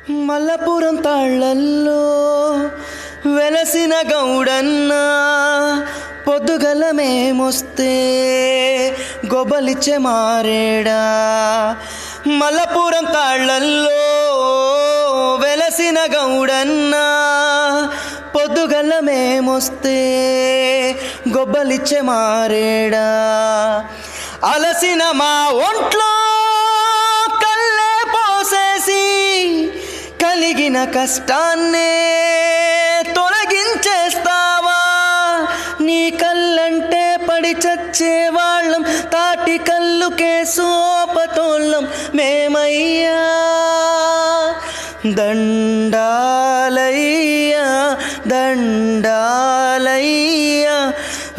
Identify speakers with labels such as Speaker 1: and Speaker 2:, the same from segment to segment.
Speaker 1: మల్లపురం తాళ్ళల్లో వెలసిన గౌడన్న పొద్దుగల మేమొస్తే గొబ్బలిచ్చే మారేడా. మల్లపురం తాళ్ళల్లో వెలసిన గౌడన్న పొద్దుగల మేమొస్తే గొబ్బలిచ్చే మారేడా. అలసిన మా ఒంట్లో కల్లే పోసేసి కలిగిన కష్టాన్నే తొలగించేస్తావా. నీ కళ్ళంటే పడి చచ్చేవాళ్ళం, తాటి కళ్ళుకే సోపతోళ్ళం మేమయ్యా. దండాలయ్యా దండాలయ్యా,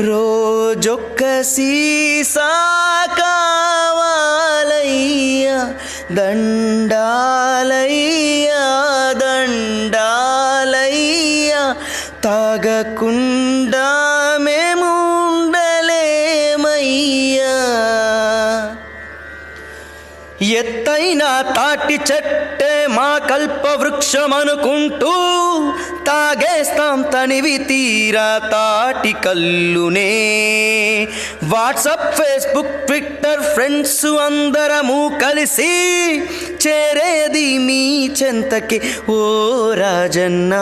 Speaker 1: రోజొక్క సీసా కావాలయ్యా. దండాలయ్యా దండాలయ్యా, తాగకుండా మేము ఉండలేమయ్యా. ఎత్తైన తాటి చెట్టే మా కల్పవృక్షమనుకుంటూ తాగేస్తాం తనివి తీరా తాటి కల్లునే. వాట్సాప్, ఫేస్బుక్, ట్విట్టర్ ఫ్రెండ్స్ అందరము కలిసి చేరేది మీ చెంతకి ఓ రాజన్న.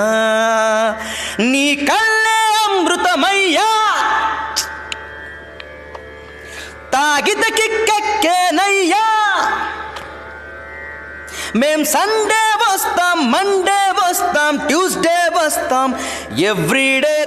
Speaker 1: నీ కళ్ళే అమృతమయ్యా, తాగిత కిక్కెక్కేనయ్యా. మేం సండే వస్తాం, మండే వస్తాం, ట్యూస్డే వస్తాం, ఎవ్రీడే